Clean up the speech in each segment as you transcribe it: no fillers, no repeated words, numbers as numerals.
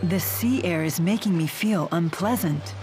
The sea air is making me feel unpleasant.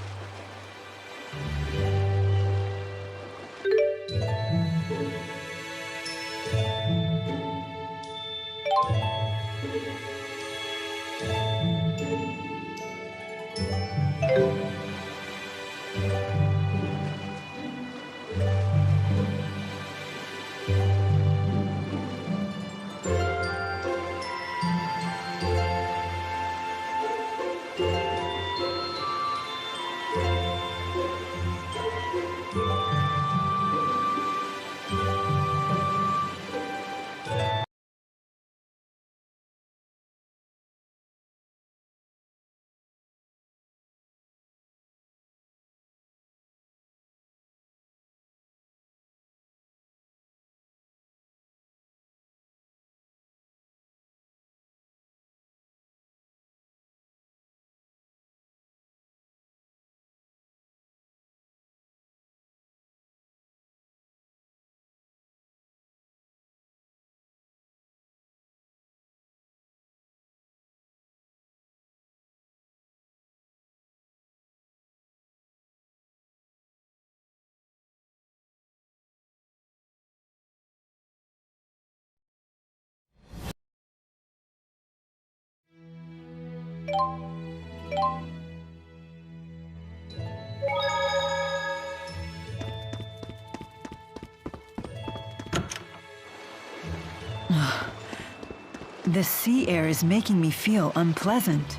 The sea air is making me feel unpleasant.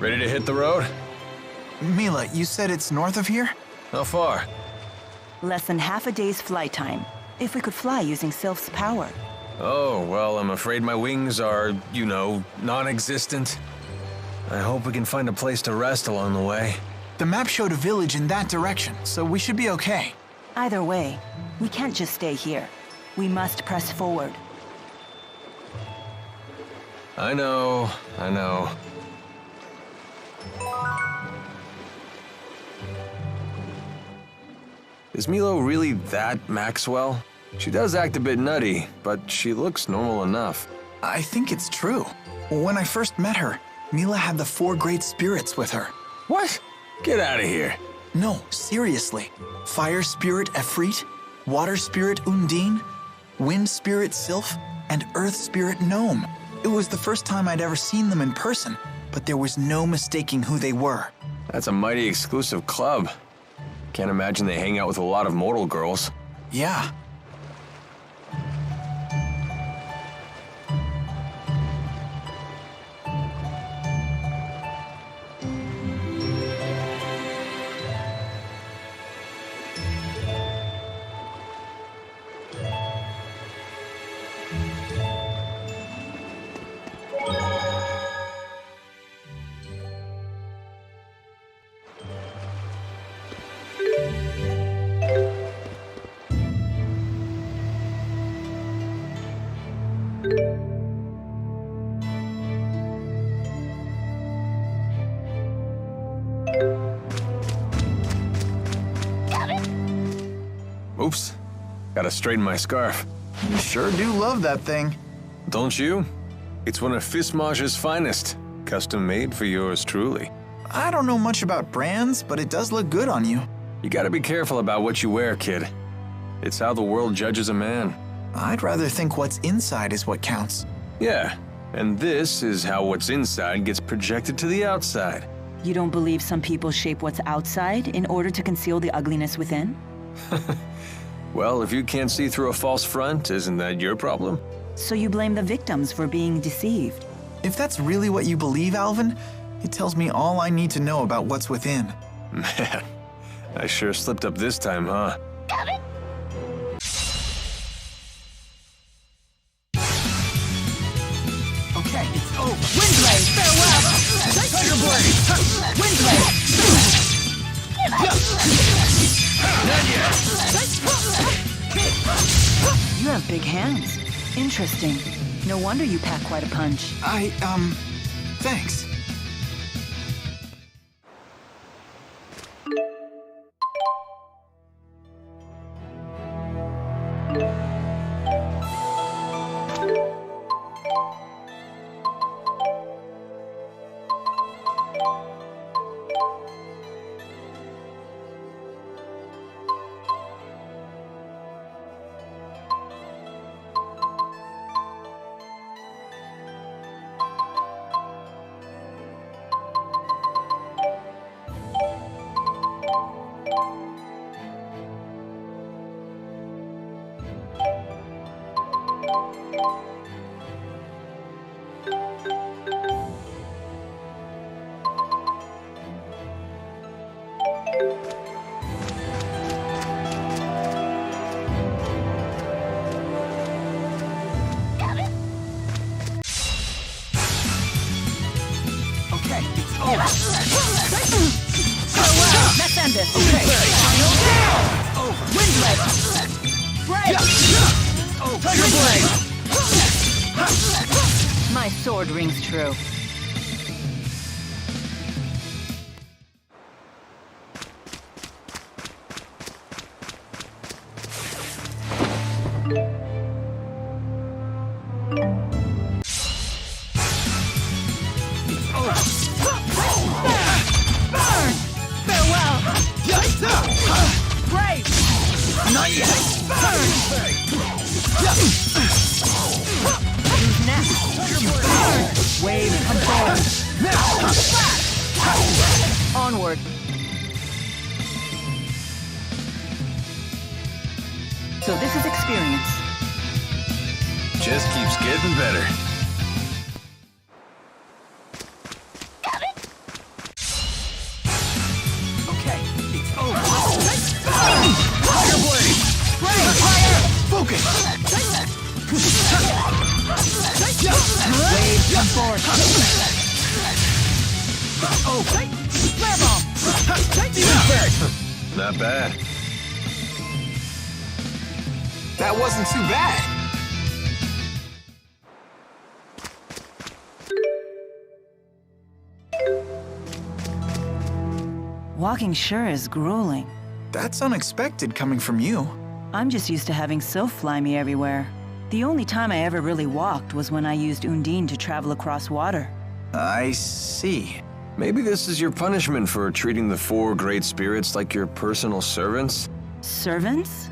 Ready to hit the road? Mila, you said it's north of here? How far? Less than half a day's flight time, if we could fly using Sylph's power. Oh, well, I'm afraid my wings are, you know, non-existent. I hope we can find a place to rest along the way. The map showed a village in that direction, so we should be okay. Either way, we can't just stay here. We must press forward. I know. Is Milo really that Maxwell? She does act a bit nutty, but she looks normal enough. I think it's true. When I first met her, Mila had the 4 great spirits with her. What? Get out of here. No, seriously. Fire spirit Efreet, water spirit Undine, Wind Spirit Sylph and Earth Spirit Gnome. It was the first time I'd ever seen them in person, but there was no mistaking who they were. That's a mighty exclusive club. Can't imagine they hang out with a lot of mortal girls. Yeah. Oops. Gotta straighten my scarf. You sure do love that thing. Don't you? It's one of Fismage's finest. Custom made for yours truly. I don't know much about brands, but it does look good on you. You gotta be careful about what you wear, kid. It's how the world judges a man. I'd rather think what's inside is what counts. Yeah, and this is how what's inside gets projected to the outside. You don't believe some people shape what's outside in order to conceal the ugliness within? Well, if you can't see through a false front, isn't that your problem? So you blame the victims for being deceived? If that's really what you believe, Alvin, it tells me all I need to know about what's within. Man, I sure slipped up this time, huh? Okay, it's over. Windblade, farewell! Tiger Blade! Windblade! Not yet! You have big hands. Interesting. No wonder you pack quite a punch. Thanks. Let's end this. Okay. Windblade. Break. Tiger Blade. My sword rings true. Not yet. Who's next? Wave, come forward. Onward. So this is experience. Just keeps getting better. Okay, it's over. Tiger Blade! Fire! Focus! Wave, come forward. Oh, Flare ball! Not bad. that wasn't too bad. Walking sure is grueling. That's unexpected coming from you. I'm just used to having Sylph fly me everywhere. The only time I ever really walked was when I used Undine to travel across water. I see. Maybe this is your punishment for treating the 4 great spirits like your personal servants? Servants?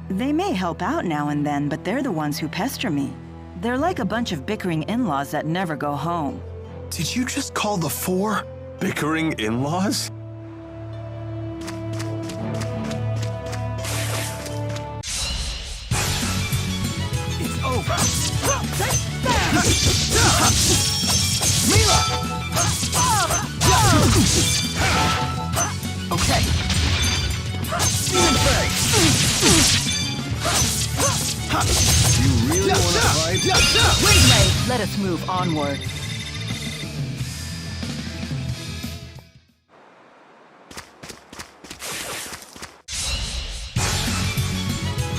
They may help out now and then, but they're the ones who pester me. They're like a bunch of bickering in-laws that never go home. Did you just call the four? Bickering in-laws? It's over. Mila! Okay. You really want to fight? Windblade, let us move onward.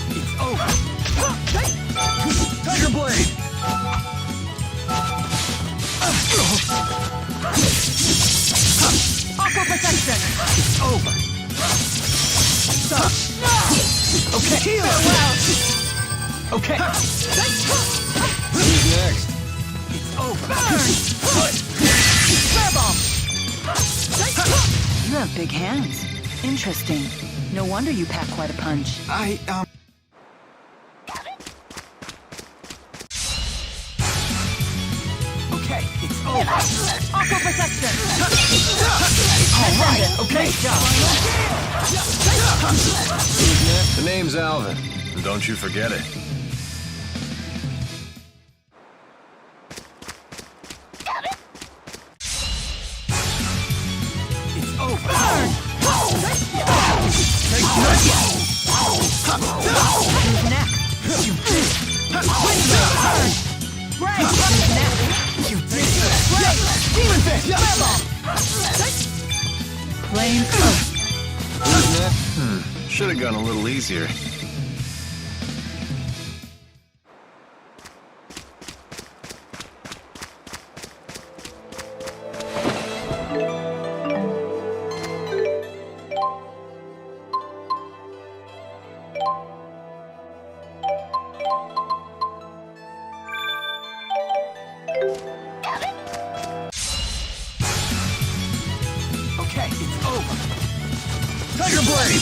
It's over. Tiger Blade! Aqua protection! It's over. Stop. Okay. Farewell! Okay. Who's next? It's over. Flare bomb! You have big hands. Interesting. No wonder you pack quite a punch. Okay, it's over. Aqua protection! All right, okay. Nice job. The name's Alvin. And don't you forget it. It's over. Who's next? You did it. Right! Who's next? You did it. Right. Demon Fist. Flare bomb! Flame coat. Who's next? Should have gone a little easier. Okay, it's over. Tiger Blade!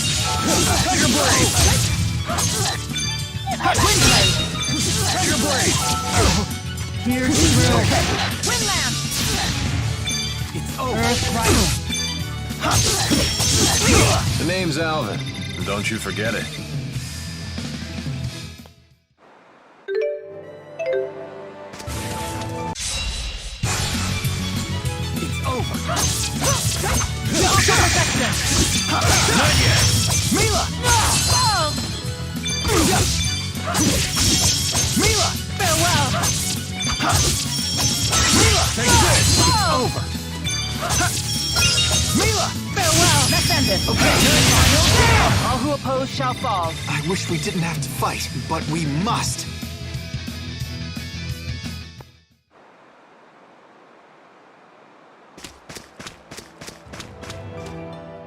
Tiger Blade! Windblade! Tiger Blade! Here's through. Okay, Windland! it's over. Earth Rival. The name's Alvin. And don't you forget it. It's over. Not yet! Mila! Mila! Farewell! Mila! Take this! It's over. Mila! Farewell! Let's end it. Okay. All who oppose shall fall. I wish we didn't have to fight, but we must.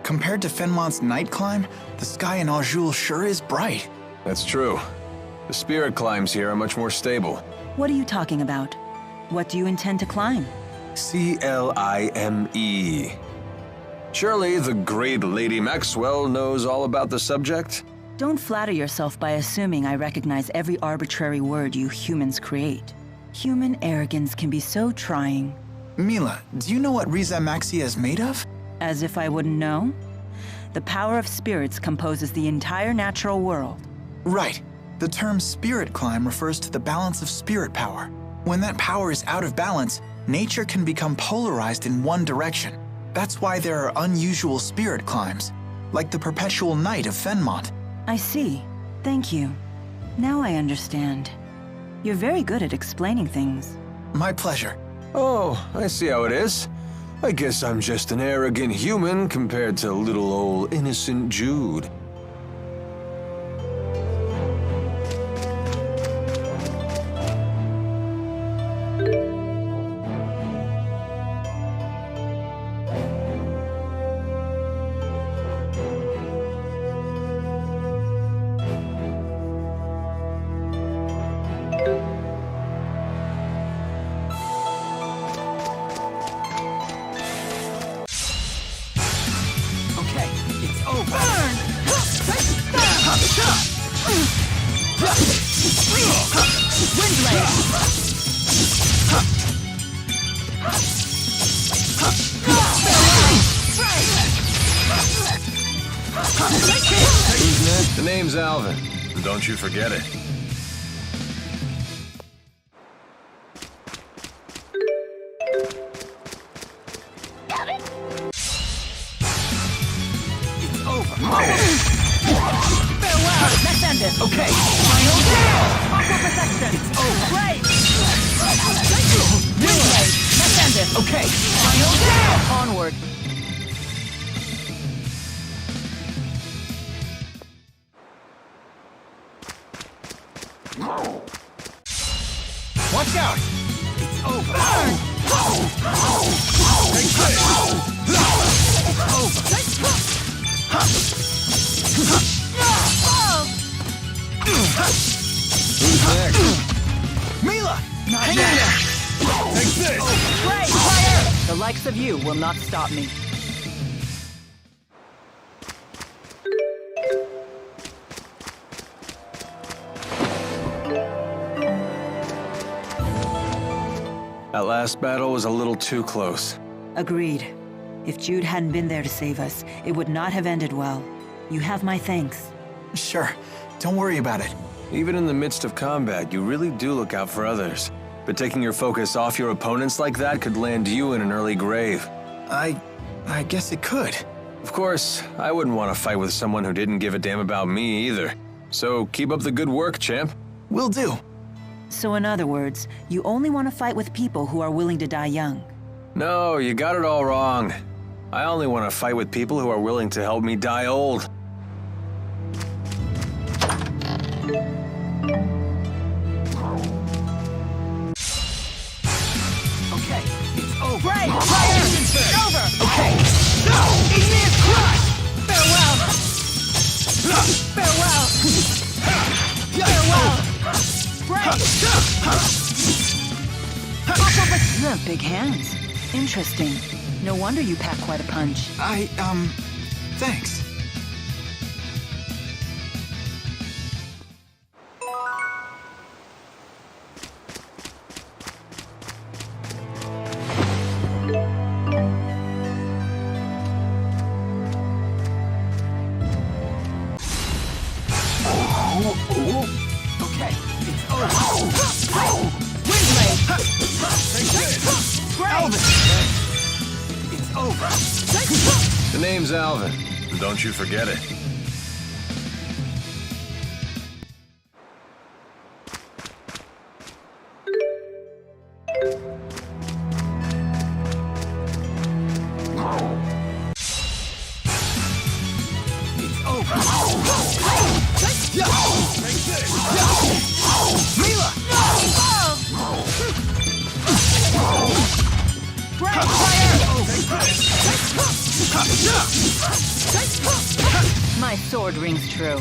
Compared to Fenmont's night climb, the sky in Aujul sure is bright. That's true. The spirit climbs here are much more stable. What are you talking about? What do you intend to climb? Clime. Surely the great Lady Maxwell knows all about the subject? Don't flatter yourself by assuming I recognize every arbitrary word you humans create. Human arrogance can be so trying. Mila, do you know what Riza Maxia is made of? As if I wouldn't know? The power of spirits composes the entire natural world. Right. The term spirit climb refers to the balance of spirit power. When that power is out of balance, nature can become polarized in one direction. That's why there are unusual spirit climbs, like the perpetual night of Fenmont. I see. Thank you. Now I understand. You're very good at explaining things. My pleasure. Oh, I see how it is. I guess I'm just an arrogant human compared to little old innocent Jude. Okay, it's over. Who's next? The name's Alvin. And don't you forget it. It's over. Farewell. Let's end it. Okay. Final kill. Aqua protection. It's over. Great. Wind blade. Let's end it. Okay. Final kill. Onward. Watch out! It's over. Burn. It's Who's next? Mila! Not Hang yet. in there! Take this! Great. Fire. The likes of you will not stop me. That last battle was a little too close. Agreed. If Jude hadn't been there to save us, it would not have ended well. You have my thanks. Sure, don't worry about it. Even in the midst of combat, you really do look out for others. But taking your focus off your opponents like that could land you in an early grave. I guess it could. Of course, I wouldn't want to fight with someone who didn't give a damn about me either. So keep up the good work, champ. Will do. So in other words, you only want to fight with people who are willing to die young. No, you got it all wrong. I only want to fight with people who are willing to help me die old. Okay. It's over. Great. Fire. It's over. Okay. No. Igneous crush. Farewell. Farewell. Farewell. Great. Big hands. Interesting. No wonder you pack quite a punch. Thanks. Okay. It's over. Wind blade. Great. It's over. The name's Alvin. And don't you forget it. It's over. Mila! Great. Fire. My sword rings true.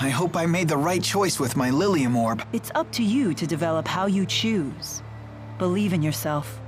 I hope I made the right choice with my Lilium Orb. It's up to you to develop how you choose. Believe in yourself.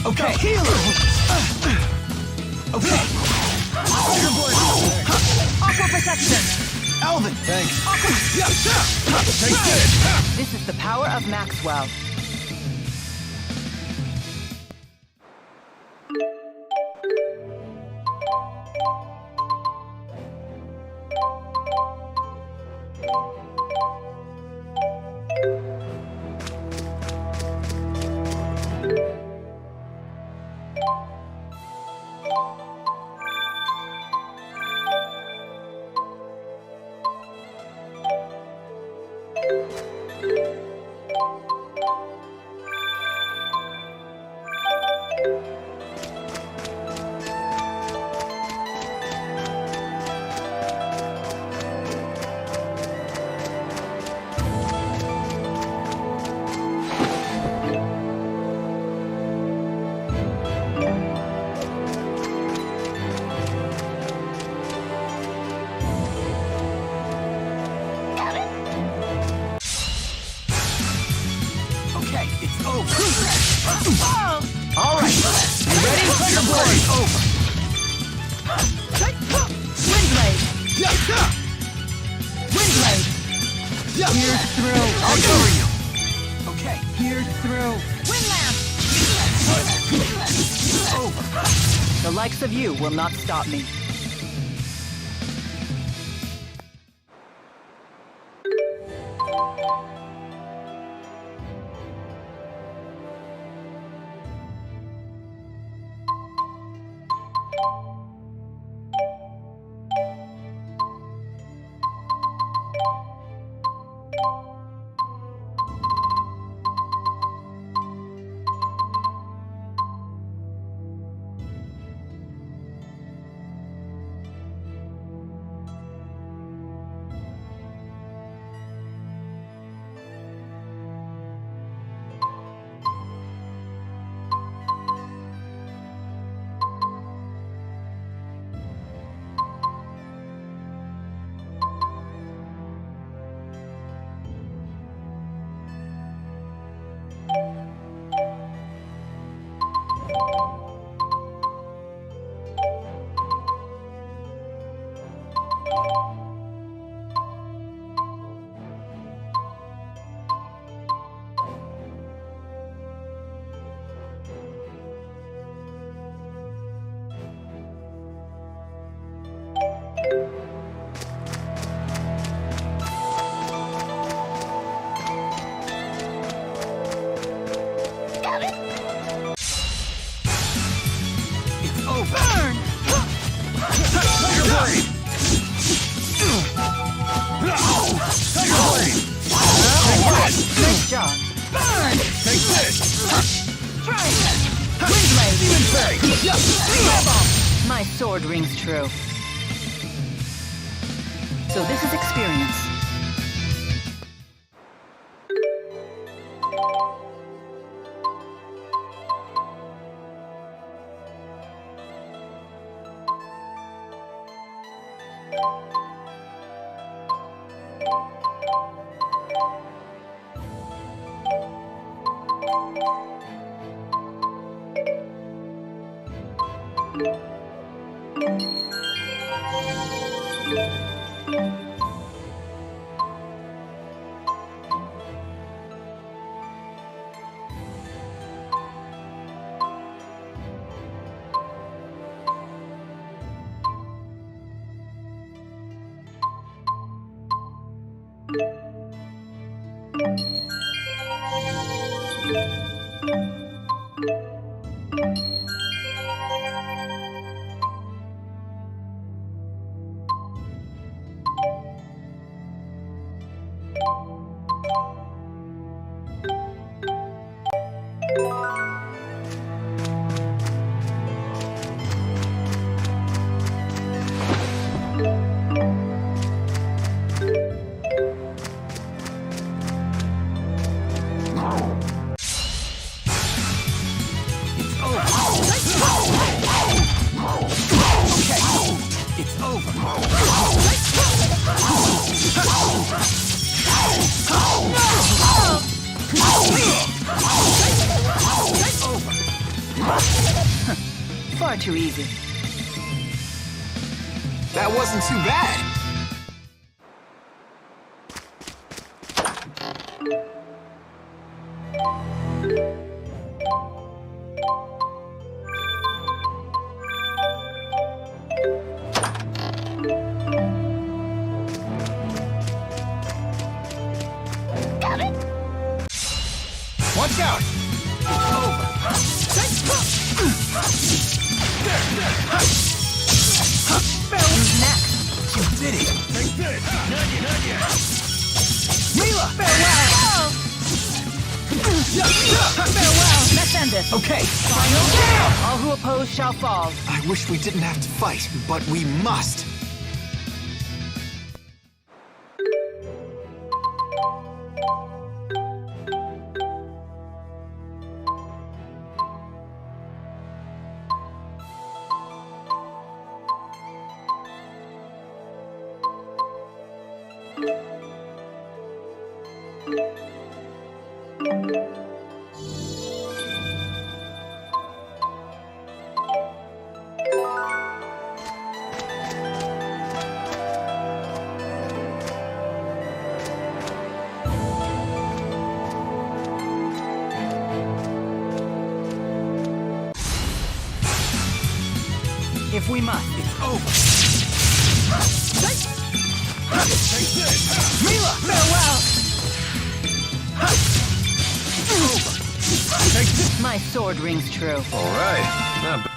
Okay. Healer. Okay. Aqua protection! Alvin. Thanks. Take this. This is the power of Maxwell. All right. You ready? Thunderbolt over. Windblade! Windblade! Pierce through! I'll cover you. Okay. Pierce through! Windlamp! Over. The likes of you will not stop me. Nice job. Burn! Take this! Try it! Windblade! Fireball! My sword rings true. So this is experience. Far too easy. That wasn't too bad. Watch out! Who's next? You did it. Take this! Not yet! Mila! Farewell! Farewell! Let's end this. Okay. Final kill! All who oppose shall fall. I wish we didn't have to fight, but we must. If we must. It's over. Take this! Mila! Farewell! Take this! My sword rings true. All right. Not bad.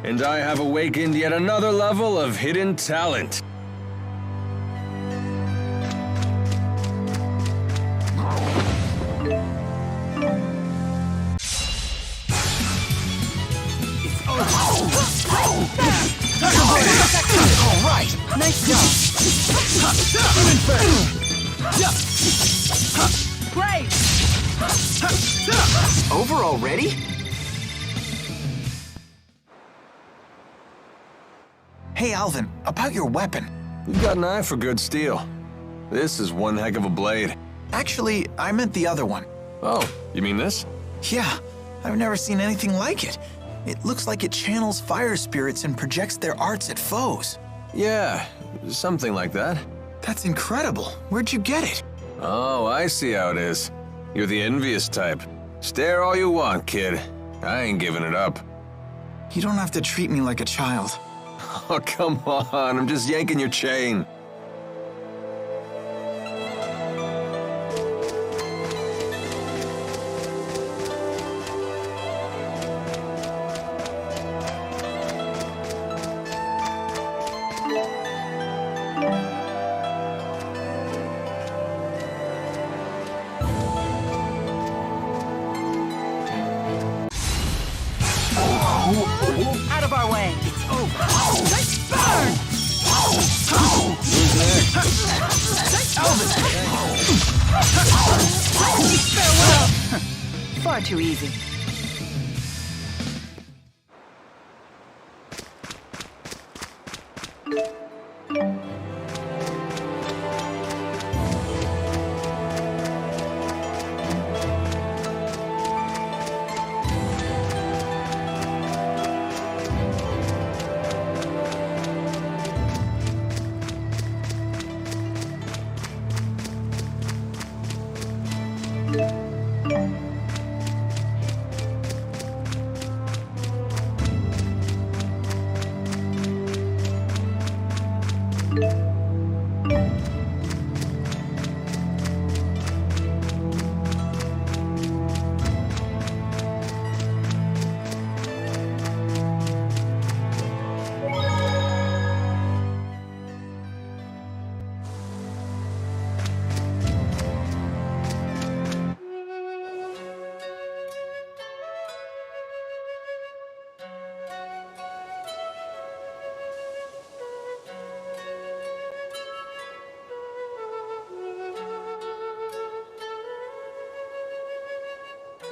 And I have awakened yet another level of hidden talent. All right. Nice job. Great! Over already? Hey, Alvin, about your weapon. You've got an eye for good steel. This is one heck of a blade. Actually, I meant the other one. Oh, you mean this? Yeah, I've never seen anything like it. It looks like it channels fire spirits and projects their arts at foes. Yeah, something like that. That's incredible. Where'd you get it? Oh, I see how it is. You're the envious type. Stare all you want, kid. I ain't giving it up. You don't have to treat me like a child. Oh, come on, I'm just yanking your chain. Out of our way. It's over. Let's burn! Who's next? Farewell. Far too easy.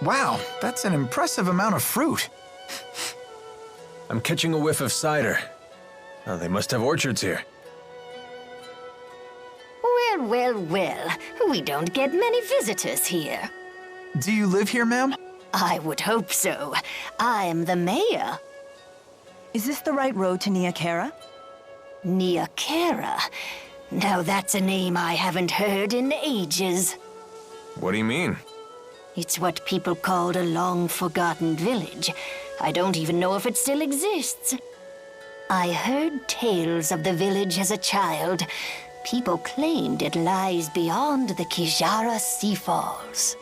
Wow, that's an impressive amount of fruit. I'm catching a whiff of cider. Oh, they must have orchards here. Well, well, well. We don't get many visitors here. Do you live here, ma'am? I would hope so. I'm the mayor. Is this the right road to Niakara? Niakara. Now that's a name I haven't heard in ages. What do you mean? It's what people called a long-forgotten village. I don't even know if it still exists. I heard tales of the village as a child. People claimed it lies beyond the Kijara Sea Falls.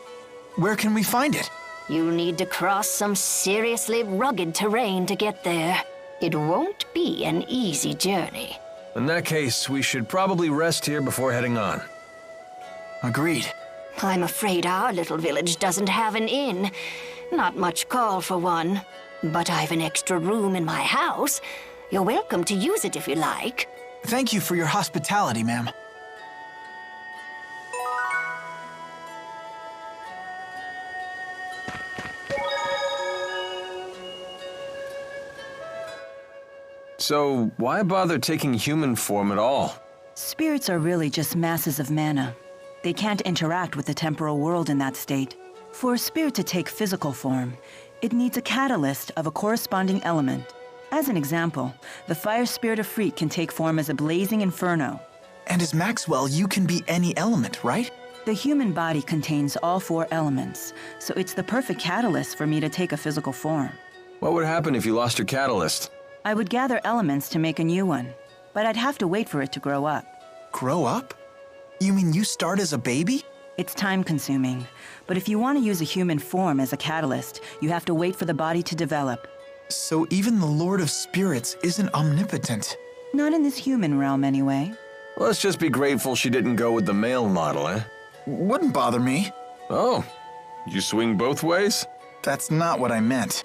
Where can we find it? You'll need to cross some seriously rugged terrain to get there. It won't be an easy journey. In that case, we should probably rest here before heading on. Agreed. I'm afraid our little village doesn't have an inn. Not much call for one. But I've an extra room in my house. You're welcome to use it if you like. Thank you for your hospitality, ma'am. So, why bother taking human form at all? Spirits are really just masses of mana. They can't interact with the temporal world in that state. For a spirit to take physical form, it needs a catalyst of a corresponding element. As an example, the fire spirit of Freak can take form as a blazing inferno. And as Maxwell, you can be any element, right? The human body contains all 4 elements, so it's the perfect catalyst for me to take a physical form. What would happen if you lost your catalyst? I would gather elements to make a new one, but I'd have to wait for it to grow up. Grow up? You mean you start as a baby? It's time-consuming, but if you want to use a human form as a catalyst, you have to wait for the body to develop. So even the Lord of Spirits isn't omnipotent. Not in this human realm, anyway. Let's just be grateful she didn't go with the male model, eh? Wouldn't bother me. Oh, you swing both ways? That's not what I meant.